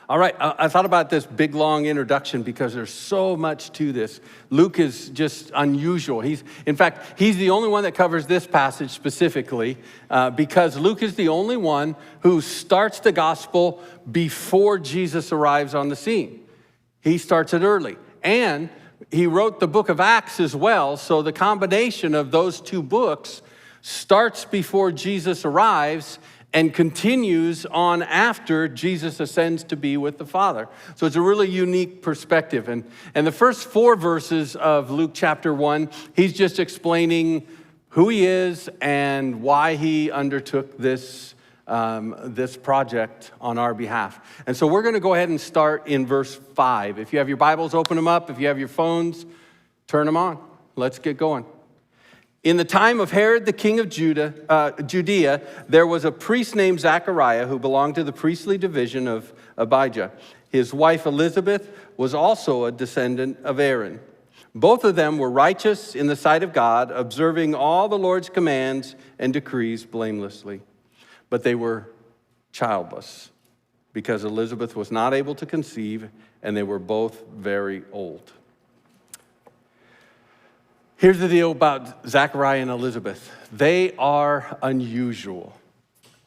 All right, I thought about this big, long introduction because there's so much to this. Luke is just unusual. In fact, he's the only one that covers this passage specifically because Luke is the only one who starts the gospel before Jesus arrives on the scene. He starts it early. And he wrote the book of Acts as well, so the combination of those two books starts before Jesus arrives and continues on after Jesus ascends to be with the Father. So it's a really unique perspective. And the first 4 verses of Luke chapter 1, he's just explaining who he is and why he undertook this project on our behalf. And so we're going to go ahead and start in verse 5. If you have your Bibles, open them up. If you have your phones, turn them on. Let's get going. In the time of Herod, the king of Judea, there was a priest named Zechariah who belonged to the priestly division of Abijah. His wife Elizabeth was also a descendant of Aaron. Both of them were righteous in the sight of God, observing all the Lord's commands and decrees blamelessly. But they were childless because Elizabeth was not able to conceive, and they were both very old. Here's the deal about Zechariah and Elizabeth. They are unusual.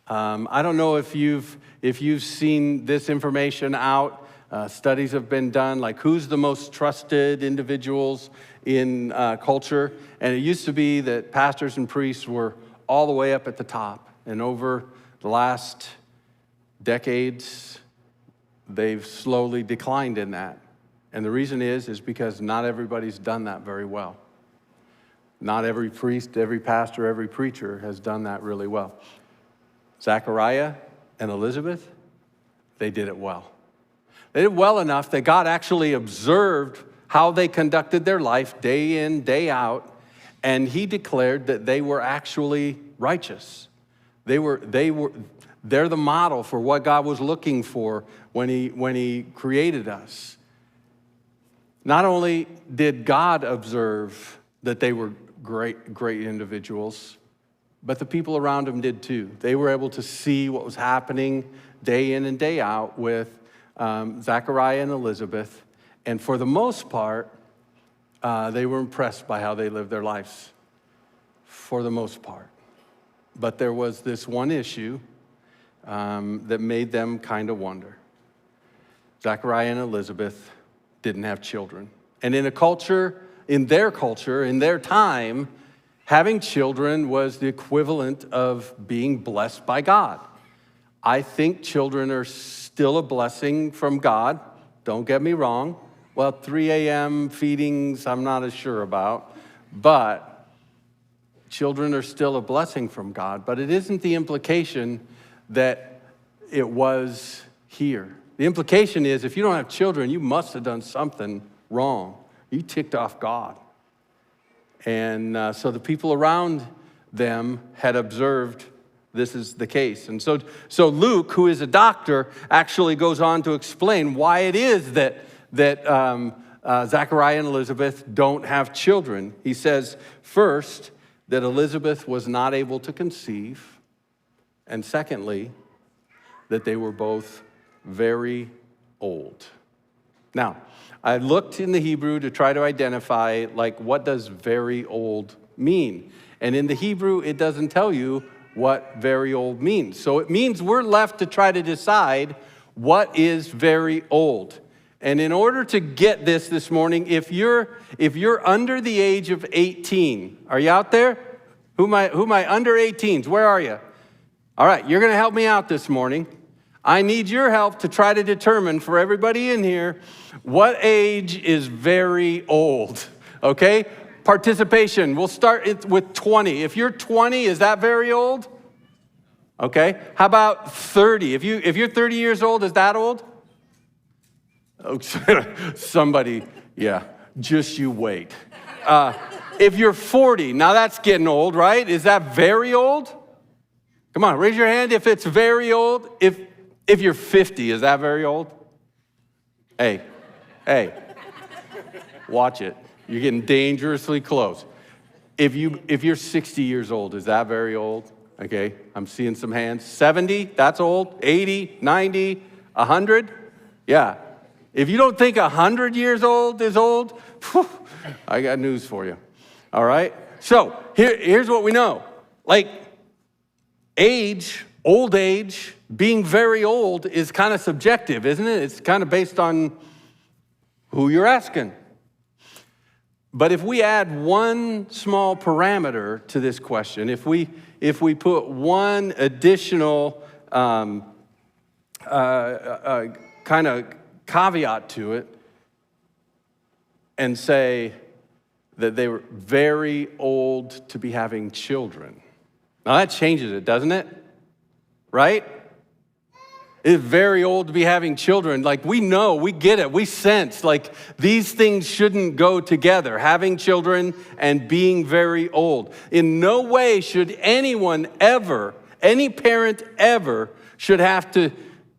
I don't know if you've seen this information out. Studies have been done, like who's the most trusted individuals in culture. And it used to be that pastors and priests were all the way up at the top. And over the last decades, they've slowly declined in that. And the reason is because not everybody's done that very well. Not every priest, every pastor, every preacher has done that really well. Zechariah and Elizabeth, they did it well. They did well enough that God actually observed how they conducted their life day in, day out, and he declared that they were actually righteous. They're the model for what God was looking for when he created us. Not only did God observe that they were great individuals, but the people around them did too. They were able to see what was happening day in and day out with Zechariah and Elizabeth, and for the most part, they were impressed by how they lived their lives, for the most part. But there was this one issue that made them kind of wonder. Zechariah and Elizabeth didn't have children. And in their time, having children was the equivalent of being blessed by God. I think children are still a blessing from God. Don't get me wrong. Well, 3 a.m. feedings, I'm not as sure about. But children are still a blessing from God. But it isn't the implication that it was here. The implication is if you don't have children, you must have done something wrong. You ticked off God. And so the people around them had observed this is the case. And so Luke, who is a doctor, actually goes on to explain why it is that Zechariah and Elizabeth don't have children. He says, first, that Elizabeth was not able to conceive. And secondly, that they were both very old. Now, I looked in the Hebrew to try to identify, what does very old mean? And in the Hebrew, it doesn't tell you what very old means. So it means we're left to try to decide what is very old. And in order to get this morning, if you're under the age of 18, are you out there? Who am I under 18s? Where are you? All right, you're going to help me out this morning. I need your help to try to determine for everybody in here what age is very old, okay? Participation, we'll start with 20. If you're 20, is that very old? Okay, how about 30? If you're 30 years old, is that old? Oh, somebody, yeah, just you wait. If you're 40, now that's getting old, right? Is that very old? Come on, raise your hand if it's very old. If you're 50, is that very old? Hey, watch it. You're getting dangerously close. If you're 60 years old, is that very old? Okay, I'm seeing some hands. 70, that's old. 80, 90, 100. Yeah. If you don't think 100 years old is old, whew, I got news for you. All right? So here's what we know. Like, age, old age, being very old is kind of subjective, isn't it? It's kind of based on who you're asking. But if we add one small parameter to this question, if we put one additional kind of caveat to it and say that they were very old to be having children. Now that changes it, doesn't it? Right? It's very old to be having children. Like, we know, we get it, we sense, like, these things shouldn't go together, having children and being very old. In no way should anyone ever, any parent ever, should have to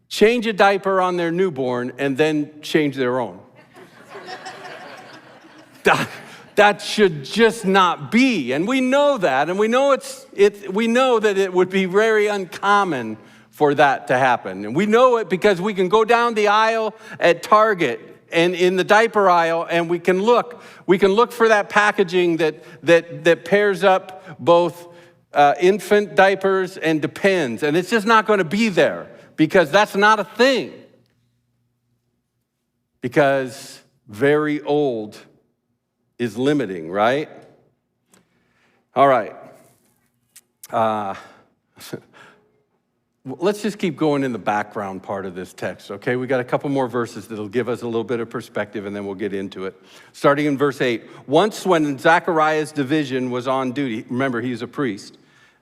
change a diaper on their newborn and then change their own. That should just not be. And we know that, and we know we know that it would be very uncommon for that to happen. And we know it because we can go down the aisle at Target and in the diaper aisle, and we can look for that packaging that pairs up both infant diapers and Depends, and it's just not going to be there because that's not a thing. Because very old is limiting, right? All right. Let's just keep going in the background part of this text, okay? We got a couple more verses that'll give us a little bit of perspective, and then we'll get into it. Starting in verse 8. Once when Zechariah's division was on duty, remember, he's a priest.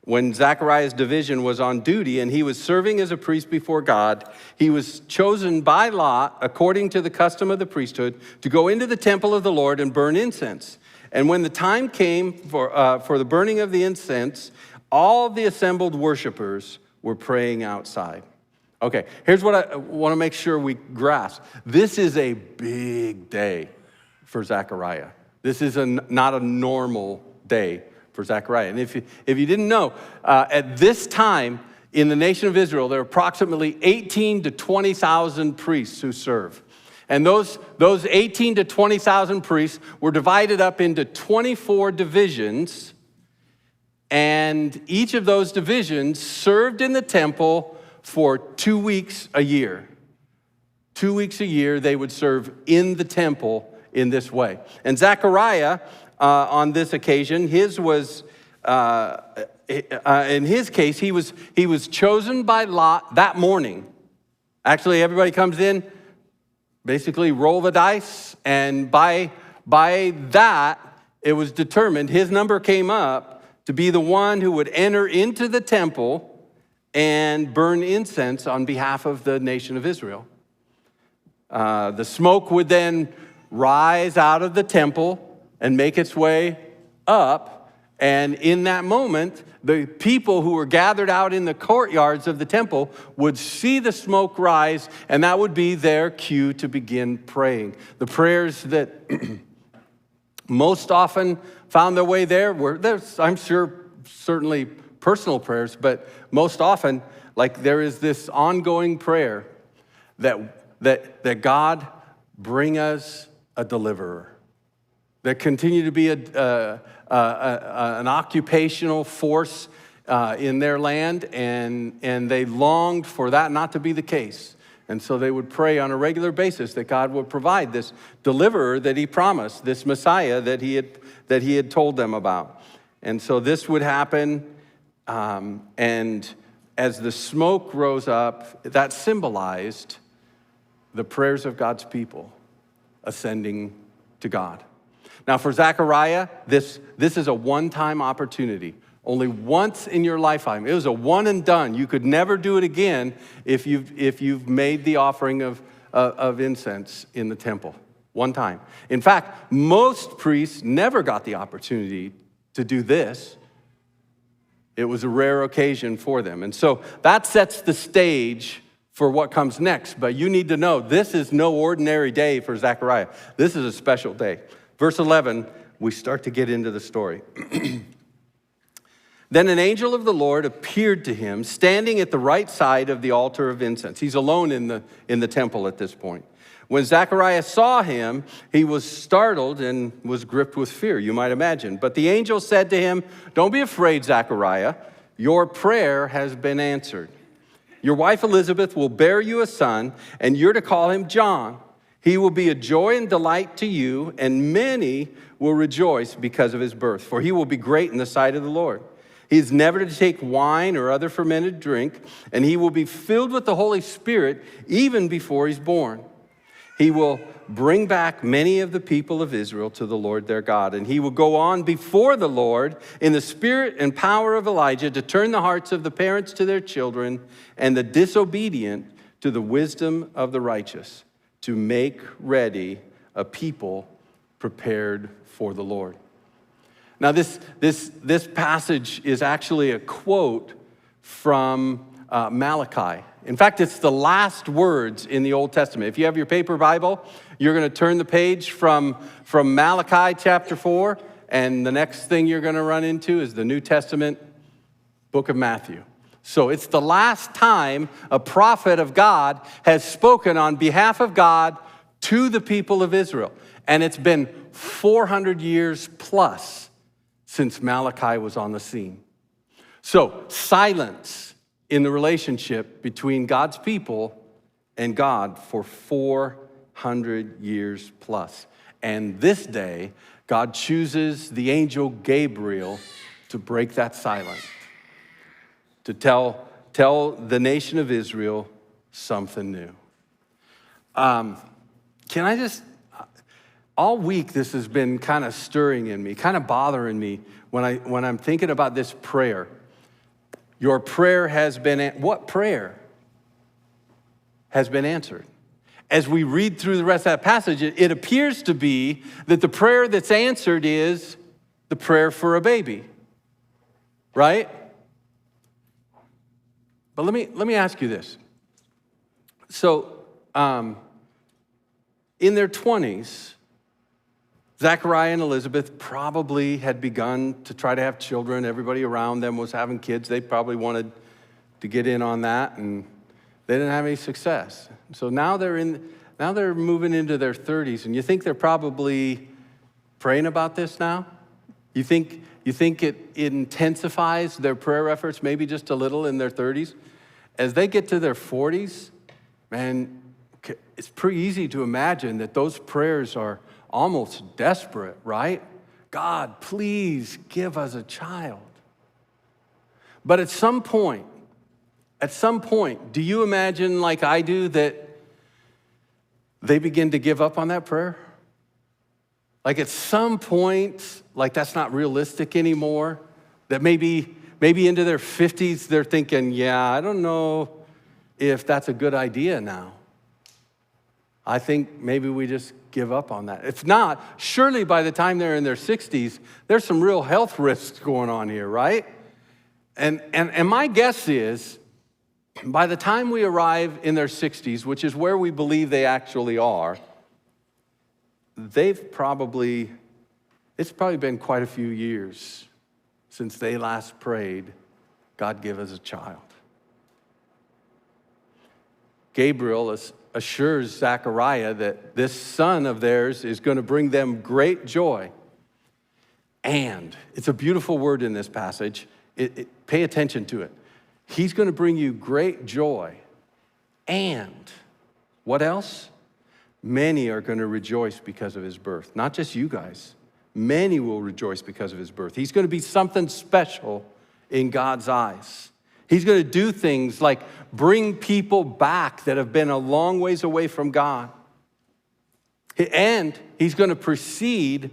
When Zechariah's division was on duty and he was serving as a priest before God, he was chosen by lot, according to the custom of the priesthood, to go into the temple of the Lord and burn incense. And when the time came for the burning of the incense, all the assembled worshipers were praying outside. Okay, here's what I want to make sure we grasp. This is a big day for Zechariah. This is not a normal day for Zechariah. And if you didn't know, at this time in the nation of Israel, there are approximately 18 to 20,000 priests who serve. And those 18 to 20,000 priests were divided up into 24 divisions. And each of those divisions served in the temple for 2 weeks a year. 2 weeks a year, they would serve in the temple in this way. And Zechariah, on this occasion, his was, in his case, he was chosen by lot that morning. Actually, everybody comes in, basically roll the dice, and by that, it was determined, his number came up to be the one who would enter into the temple and burn incense on behalf of the nation of Israel. The smoke would then rise out of the temple and make its way up. And in that moment, the people who were gathered out in the courtyards of the temple would see the smoke rise, and that would be their cue to begin praying. The prayers that most often found their way there were, I'm sure, certainly personal prayers, but most often, like, there is this ongoing prayer that God bring us a deliverer, that continue to be an occupational force in their land, and they longed for that not to be the case. And so they would pray on a regular basis that God would provide this deliverer that he promised, this Messiah that he had told them about. And so this would happen, and as the smoke rose up, that symbolized the prayers of God's people ascending to God. Now for Zechariah, this is a one-time opportunity. Only once in your lifetime. It was a one and done. You could never do it again if you've made the offering of incense in the temple. One time. In fact, most priests never got the opportunity to do this. It was a rare occasion for them. And so that sets the stage for what comes next. But you need to know, this is no ordinary day for Zechariah. This is a special day. Verse 11, we start to get into the story. Then an angel of the Lord appeared to him, standing at the right side of the altar of incense. He's alone in the temple at this point. When Zechariah saw him, he was startled and was gripped with fear, you might imagine. But the angel said to him, "Don't be afraid, Zechariah. Your prayer has been answered. Your wife Elizabeth will bear you a son, and you're to call him John. He will be a joy and delight to you, and many will rejoice because of his birth, for he will be great in the sight of the Lord. He is never to take wine or other fermented drink, and he will be filled with the Holy Spirit even before he's born. He will bring back many of the people of Israel to the Lord their God, and he will go on before the Lord in the spirit and power of Elijah to turn the hearts of the parents to their children and the disobedient to the wisdom of the righteous, to make ready a people prepared for the Lord." Now, this passage is actually a quote from Malachi. In fact, it's the last words in the Old Testament. If you have your paper Bible, you're going to turn the page from Malachi chapter 4, and the next thing you're going to run into is the New Testament book of Matthew. So it's the last time a prophet of God has spoken on behalf of God to the people of Israel. And it's been 400 years plus since Malachi was on the scene. So silence in the relationship between God's people and God for 400 years plus. And this day, God chooses the angel Gabriel to break that silence, to tell the nation of Israel something new. All week this has been kind of stirring in me, kind of bothering me when I'm thinking about this prayer. Your prayer has been, what prayer has been answered? As we read through the rest of that passage, it appears to be that the prayer that's answered is the prayer for a baby, right? But let me ask you this. So, in their 20s, Zechariah and Elizabeth probably had begun to try to have children. Everybody around them was having kids. They probably wanted to get in on that, and they didn't have any success. So now they're moving into their 30s, and you think they're probably praying about this now? You think it intensifies their prayer efforts maybe just a little in their 30s? As they get to their 40s, man, it's pretty easy to imagine that those prayers are almost desperate, right? God, please give us a child. But at some point, do you imagine, like I do, that they begin to give up on that prayer? Like at some point, like that's not realistic anymore, that maybe into their 50s, they're thinking, yeah, I don't know if that's a good idea now. I think maybe we just give up on that. If not, surely by the time they're in their 60s, there's some real health risks going on here, right? And my guess is, by the time we arrive in their 60s, which is where we believe they actually are, it's probably been quite a few years since they last prayed, God, give us a child. Gabriel assures Zechariah that this son of theirs is going to bring them great joy. And it's a beautiful word in this passage. Pay attention to it. He's going to bring you great joy. And what else? Many are going to rejoice because of his birth. Not just you guys. Many will rejoice because of his birth. He's going to be something special in God's eyes. He's going to do things like bring people back that have been a long ways away from God. And he's going to precede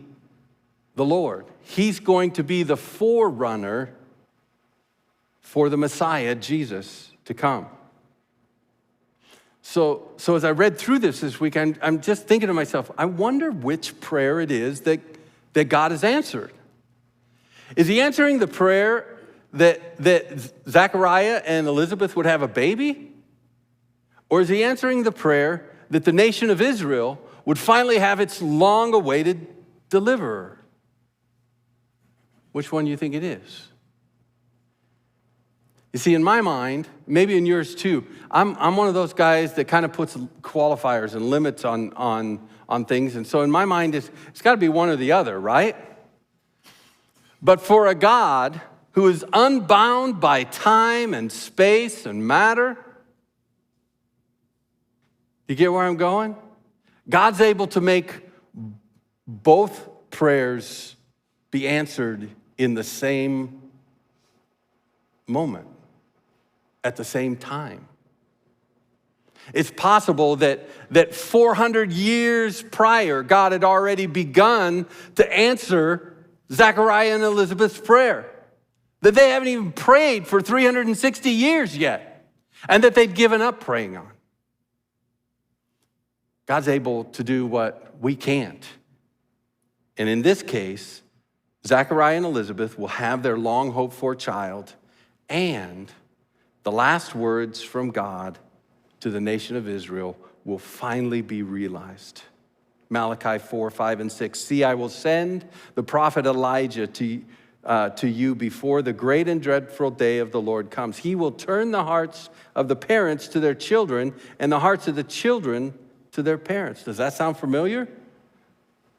the Lord. He's going to be the forerunner for the Messiah, Jesus, to come. So as I read through this week, I'm just thinking to myself, I wonder which prayer it is that God has answered. Is he answering the prayer that Zechariah and Elizabeth would have a baby? Or is he answering the prayer that the nation of Israel would finally have its long-awaited deliverer? Which one do you think it is? You see, in my mind, maybe in yours too, I'm one of those guys that kind of puts qualifiers and limits on things. And so in my mind, it's got to be one or the other, right? But for a God who is unbound by time and space and matter, you get where I'm going? God's able to make both prayers be answered in the same moment, at the same time. It's possible that 400 years prior, God had already begun to answer Zechariah and Elizabeth's prayer, that they haven't even prayed for 360 years yet, and that they'd given up praying on. God's able to do what we can't. And in this case, Zechariah and Elizabeth will have their long hoped for child, and the last words from God to the nation of Israel will finally be realized. Malachi 4, 5, and 6. See, I will send the prophet Elijah to you before the great and dreadful day of the Lord comes. He will turn the hearts of the parents to their children and the hearts of the children to their parents. Does that sound familiar?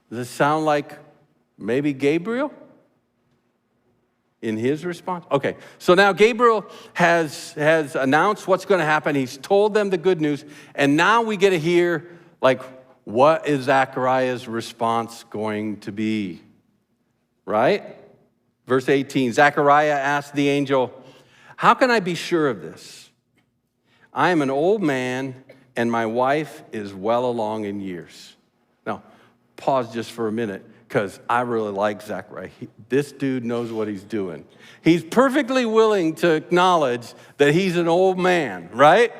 Does it sound like maybe Gabriel in his response? Okay, so now Gabriel has announced what's going to happen. He's told them the good news, and now we get to hear, like, what is Zechariah's response going to be? Right? Verse 18, Zechariah asked the angel, how can I be sure of this? I am an old man, and my wife is well along in years. Now, pause just for a minute, because I really like Zechariah. This dude knows what he's doing. He's perfectly willing to acknowledge that he's an old man, right?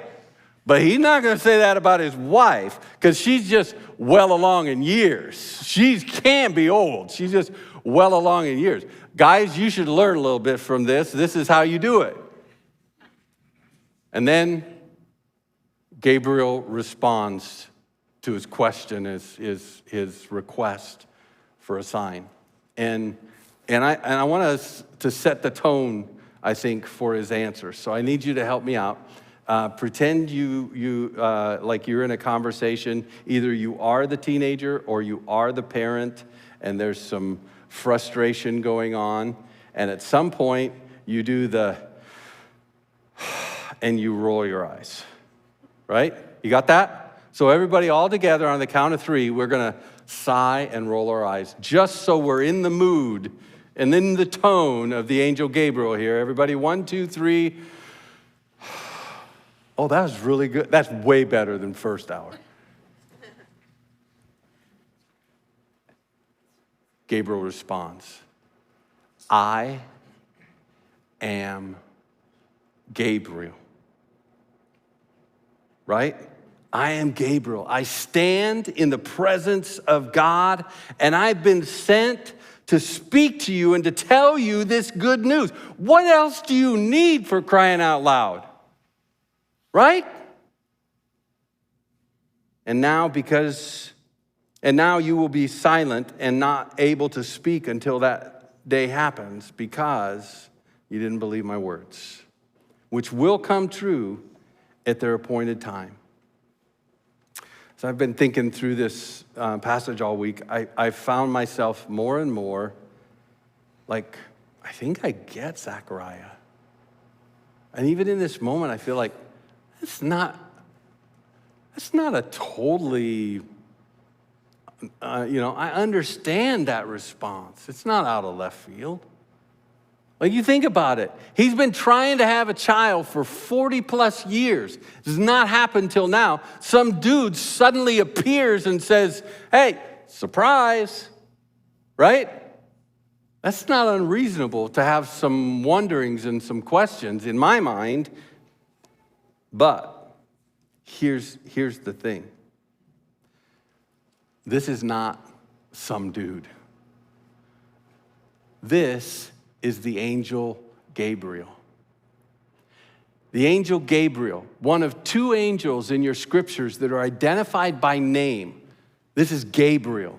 But he's not going to say that about his wife, because she's just well along in years. She can't be old. She's just well along in years. Guys, you should learn a little bit from this. This is how you do it. And then Gabriel responds to his question, his request for a sign. And I want us to set the tone, I think, for his answer. So I need you to help me out. Pretend you like you're in a conversation. Either you are the teenager or you are the parent, and there's some frustration going on. And at some point, you do and you roll your eyes, right? You got that? So everybody all together on the count of 3, we're going to sigh and roll our eyes, just so we're in the mood and in the tone of the angel Gabriel here. Everybody, 1, 2, 3. Oh, that was really good. That's way better than first hour. Gabriel responds, I am Gabriel. Right? I am Gabriel. I stand in the presence of God, and I've been sent to speak to you and to tell you this good news. What else do you need, for crying out loud? Right? And now you will be silent and not able to speak until that day happens, because you didn't believe my words, which will come true at their appointed time. So I've been thinking through this passage all week. I found myself more and more like, I think I get Zechariah. And even in this moment, I feel like it's not a totally, I understand that response. It's not out of left field. Like, you think about it. He's been trying to have a child for 40 plus years. It does not happen till now. Some dude suddenly appears and says, hey, surprise, right? That's not unreasonable to have some wonderings and some questions in my mind. But here's the thing. This is not some dude. This is the angel Gabriel. The angel Gabriel, one of 2 angels in your scriptures that are identified by name. This is Gabriel.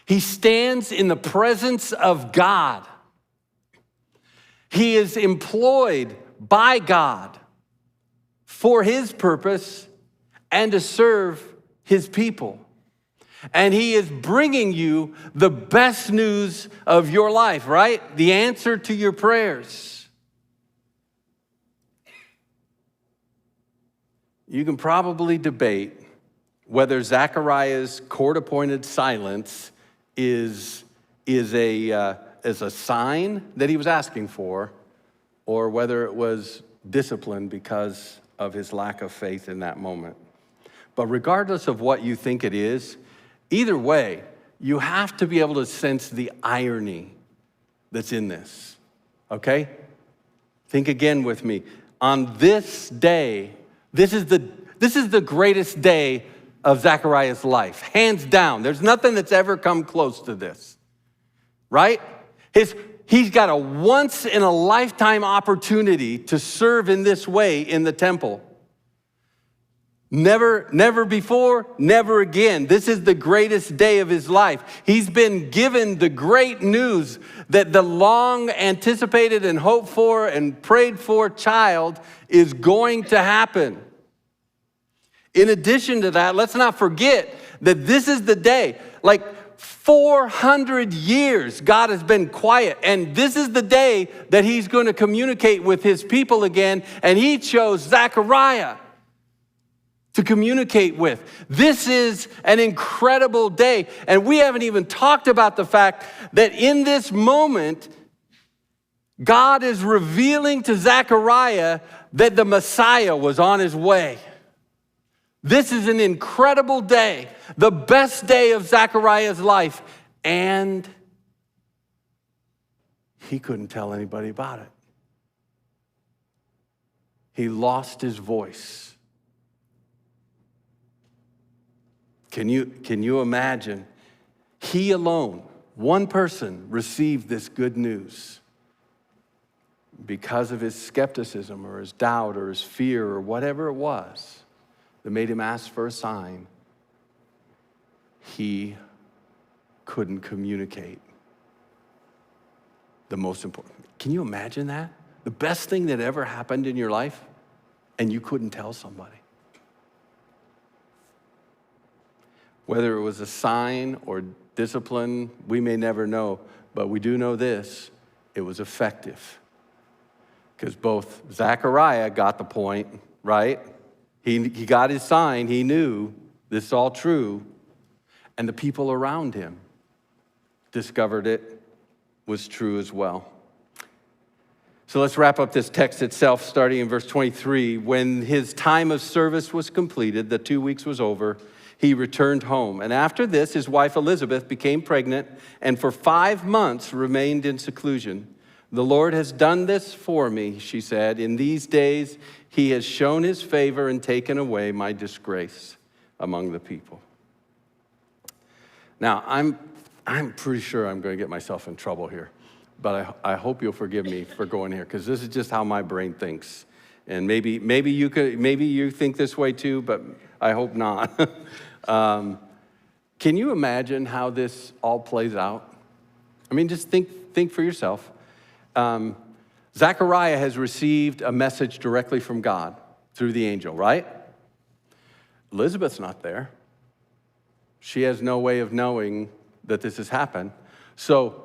He stands in the presence of God. He is employed by God for his purpose and to serve his people. And he is bringing you the best news of your life, right? The answer to your prayers. You can probably debate whether Zechariah's court-appointed silence is a sign that he was asking for, or whether it was discipline because of his lack of faith in that moment. But regardless of what you think it is, either way, you have to be able to sense the irony that's in this, okay? Think again with me. On this day, this is the greatest day of Zechariah's life, hands down. There's nothing that's ever come close to this, right? He's got a once-in-a-lifetime opportunity to serve in this way in the temple. Never before, never again. This is the greatest day of his life. He's been given the great news that the long anticipated and hoped for and prayed for child is going to happen. In addition to that, let's not forget that this is the day, like 400 years, God has been quiet. And this is the day that he's going to communicate with his people again. And he chose Zechariah to communicate with. This is an incredible day. And we haven't even talked about the fact that in this moment, God is revealing to Zechariah that the Messiah was on his way. This is an incredible day, the best day of Zechariah's life, and he couldn't tell anybody about it. He lost his voice. Can you imagine? He alone, one person, received this good news because of his skepticism or his doubt or his fear or whatever it was that made him ask for a sign. He couldn't communicate the most important. Can you imagine that? The best thing that ever happened in your life, and you couldn't tell somebody. Whether it was a sign or discipline, we may never know, but we do know this: it was effective. Because both Zechariah got the point, right? He got his sign, he knew this is all true, and the people around him discovered it was true as well. So let's wrap up this text itself, starting in verse 23. When his time of service was completed, the 2 weeks was over, he returned home. And after this, his wife Elizabeth became pregnant and for 5 months remained in seclusion. The Lord has done this for me, she said. In these days, he has shown his favor and taken away my disgrace among the people. Now, I'm pretty sure I'm going to get myself in trouble here, but I hope you'll forgive me for going here, because this is just how my brain thinks. And maybe you think this way too, but I hope not. Can you imagine how this all plays out? I mean, just think for yourself. Zechariah has received a message directly from God through the angel, right? Elizabeth's not there. She has no way of knowing that this has happened. So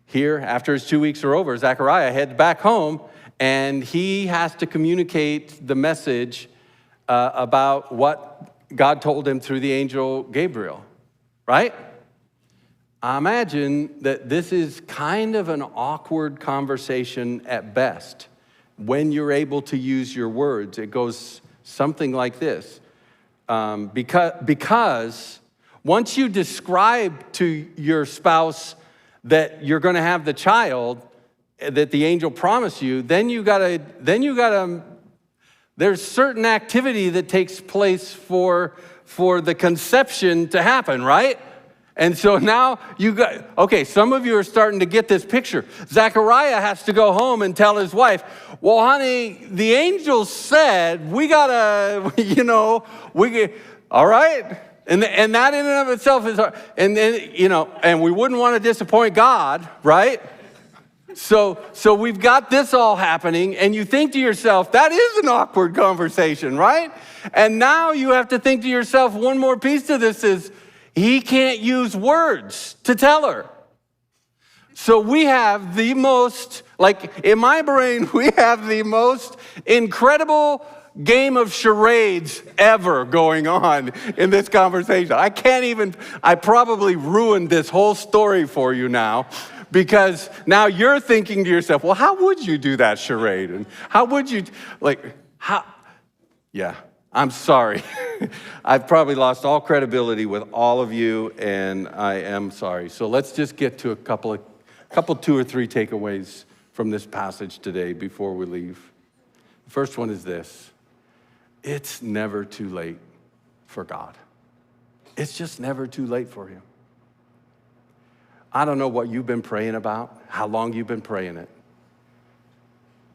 here, after his 2 weeks are over, Zechariah heads back home, and he has to communicate the message about what God told him through the angel Gabriel, right? I imagine that this is kind of an awkward conversation at best. When you're able to use your words, it goes something like this. Because once you describe to your spouse that you're going to have the child that the angel promised you, then you gotta. There's certain activity that takes place for the conception to happen, right? And so now some of you are starting to get this picture. Zechariah has to go home and tell his wife, well, honey, the angel said all right? And that in and of itself is hard. And then, and we wouldn't want to disappoint God, right? So we've got this all happening, and you think to yourself, that is an awkward conversation, right? And now you have to think to yourself, one more piece to this is, he can't use words to tell her. So we have the most, like in my brain, we have the most incredible game of charades ever going on in this conversation. I probably ruined this whole story for you now, because now you're thinking to yourself, well, how would you do that charade? And how would you, yeah, I'm sorry. I've probably lost all credibility with all of you, and I am sorry. So let's just get to a couple, 2 or 3 takeaways from this passage today before we leave. The first one is this: it's never too late for God. It's just never too late for him. I don't know what you've been praying about, how long you've been praying it,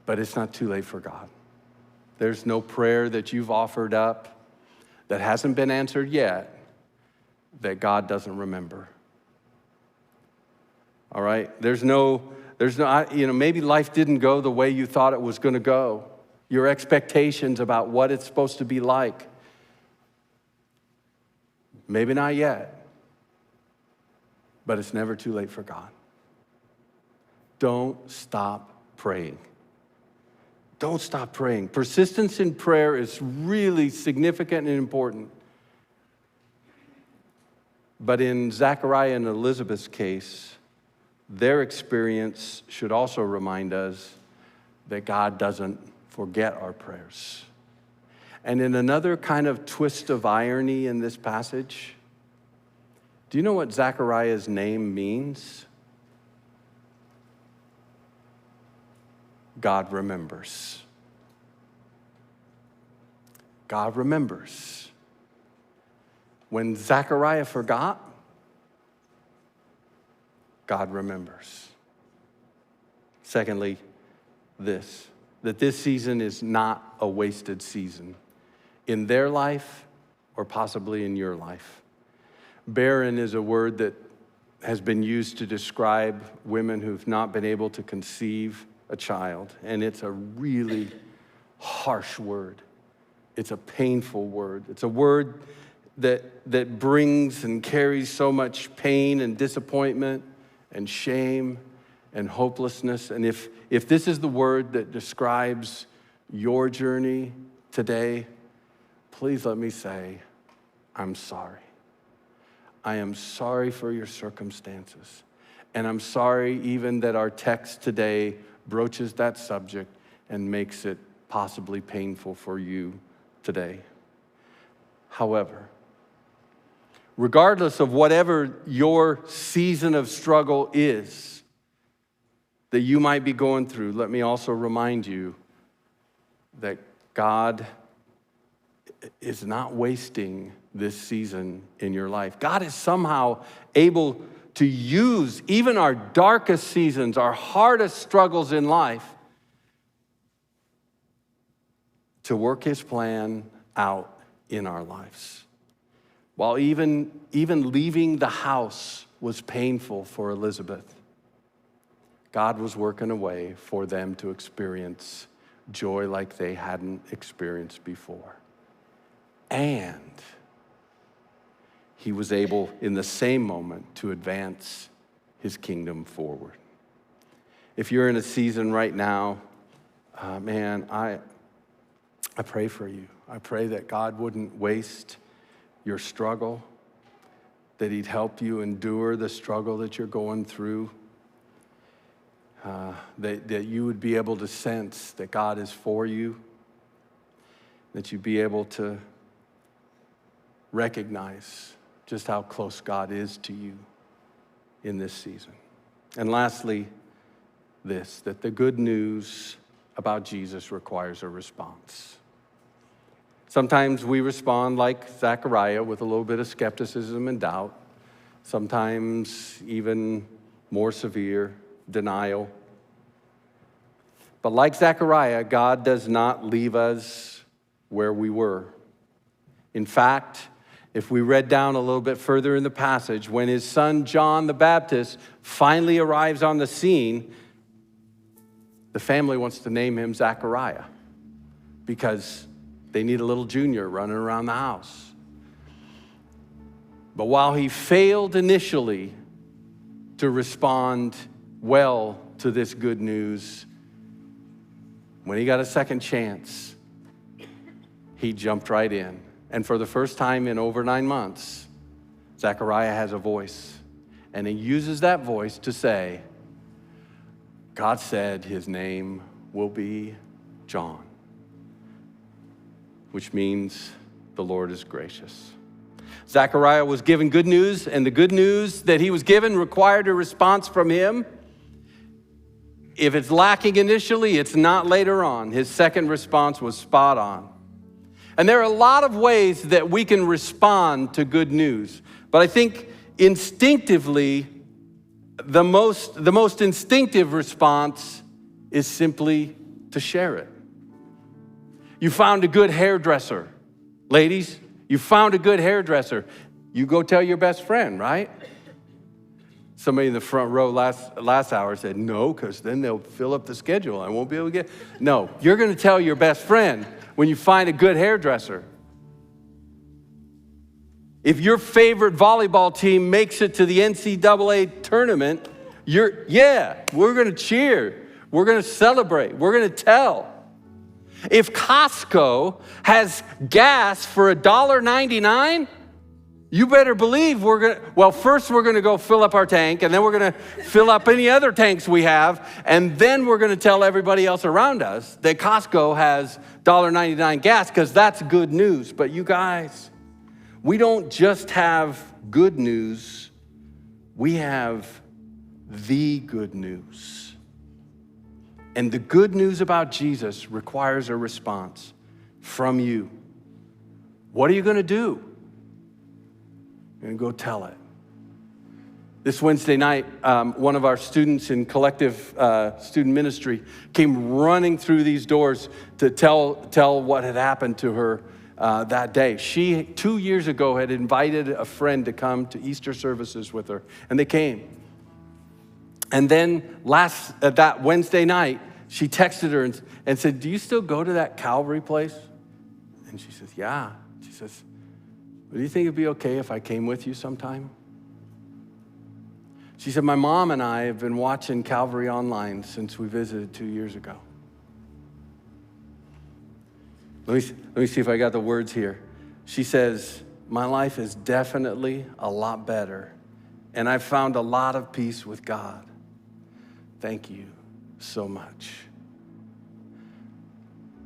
but it's not too late for God. There's no prayer that you've offered up that hasn't been answered yet that God doesn't remember. All right? Maybe life didn't go the way you thought it was going to go. Your expectations about what it's supposed to be like. Maybe not yet. But it's never too late for God. Don't stop praying. Don't stop praying. Persistence in prayer is really significant and important. But in Zachariah and Elizabeth's case, their experience should also remind us that God doesn't forget our prayers. And in another kind of twist of irony in this passage, do you know what Zechariah's name means? God remembers. God remembers. When Zechariah forgot, God remembers. Secondly, that this season is not a wasted season in their life or possibly in your life. Barren is a word that has been used to describe women who've not been able to conceive a child, and it's a really harsh word. It's a painful word. It's a word that brings and carries so much pain and disappointment and shame and hopelessness. And if this is the word that describes your journey today, please let me say, I'm sorry. I am sorry for your circumstances. And I'm sorry even that our text today broaches that subject and makes it possibly painful for you today. However, regardless of whatever your season of struggle is that you might be going through, let me also remind you that God is not wasting this season in your life. God is somehow able to use even our darkest seasons, our hardest struggles in life, to work his plan out in our lives. While even leaving the house was painful for Elizabeth, God was working a way for them to experience joy like they hadn't experienced before. And he was able, in the same moment, to advance his kingdom forward. If you're in a season right now, I pray for you. I pray that God wouldn't waste your struggle, that he'd help you endure the struggle that you're going through, that you would be able to sense that God is for you, that you'd be able to recognize just how close God is to you in this season. And lastly, that the good news about Jesus requires a response. Sometimes we respond like Zechariah with a little bit of skepticism and doubt, sometimes even more severe denial. But like Zechariah, God does not leave us where we were. In fact, if we read down a little bit further in the passage, when his son John the Baptist finally arrives on the scene, The family wants to name him Zachariah because they need a little junior running around the house. But while he failed initially to respond well to this good news, when he got a second chance, he jumped right in. And for the first time in over 9 months, Zechariah has a voice. And he uses that voice to say, God said his name will be John, which means the Lord is gracious. Zechariah was given good news, and the good news that he was given required a response from him. If it's lacking initially, it's not later on. His second response was spot on. And there are a lot of ways that we can respond to good news. But I think instinctively, the most instinctive response is simply to share it. You found a good hairdresser. Ladies, you found a good hairdresser. You go tell your best friend, right? Somebody in the front row last hour said, no, because then they'll fill up the schedule. I won't be able to get. No, you're going to tell your best friend when you find a good hairdresser. If your favorite volleyball team makes it to the NCAA tournament, we're going to cheer. We're going to celebrate. We're going to tell. If Costco has gas for $1.99, you better believe first we're going to go fill up our tank, and then we're going to fill up any other tanks we have, and then we're going to tell everybody else around us that Costco has $1.99 gas, because that's good news. But you guys, we don't just have good news, we have the good news. And the good news about Jesus requires a response from you. What are you going to do? You're going to go tell it. This Wednesday night, one of our students in collective student ministry came running through these doors to tell what had happened to her that day. She, 2 years ago, had invited a friend to come to Easter services with her, and they came. And then that Wednesday night, she texted her and said, do you still go to that Calvary place? And she says, yeah. She says, do you think it'd be okay if I came with you sometime? She said, my mom and I have been watching Calvary online since we visited 2 years ago. Let me see if I got the words here. She says, my life is definitely a lot better, and I've found a lot of peace with God. Thank you so much.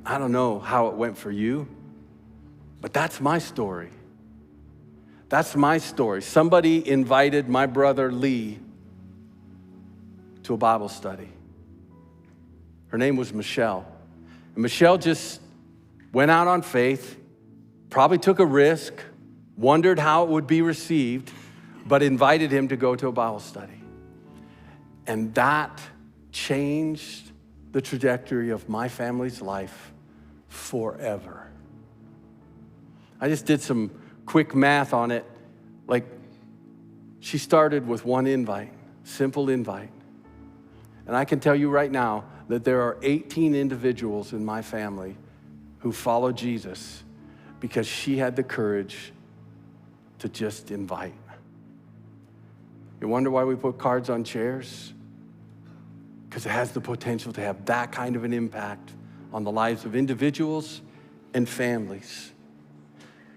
I don't know how it went for you, but that's my story. That's my story. Somebody invited my brother Lee to a Bible study. Her name was Michelle. And Michelle just went out on faith, probably took a risk, wondered how it would be received, but invited him to go to a Bible study. And that changed the trajectory of my family's life forever. I just did some quick math on it. Like, she started with one invite, simple invite. And I can tell you right now that there are 18 individuals in my family who follow Jesus because she had the courage to just invite. You wonder why we put cards on chairs? Because it has the potential to have that kind of an impact on the lives of individuals and families.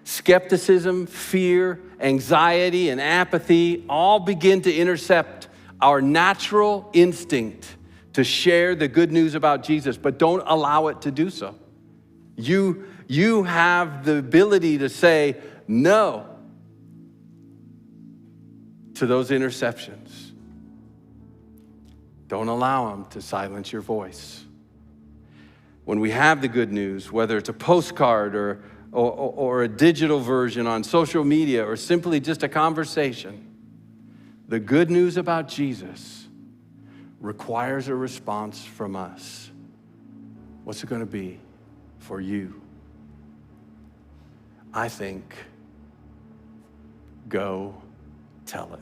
Skepticism, fear, anxiety, and apathy all begin to intercept our natural instinct to share the good news about Jesus, but don't allow it to do so. You have the ability to say no to those interceptions. Don't allow them to silence your voice. When we have the good news, whether it's a postcard or a digital version on social media or simply just a conversation, the good news about Jesus requires a response from us. What's it going to be for you? I think, go tell it.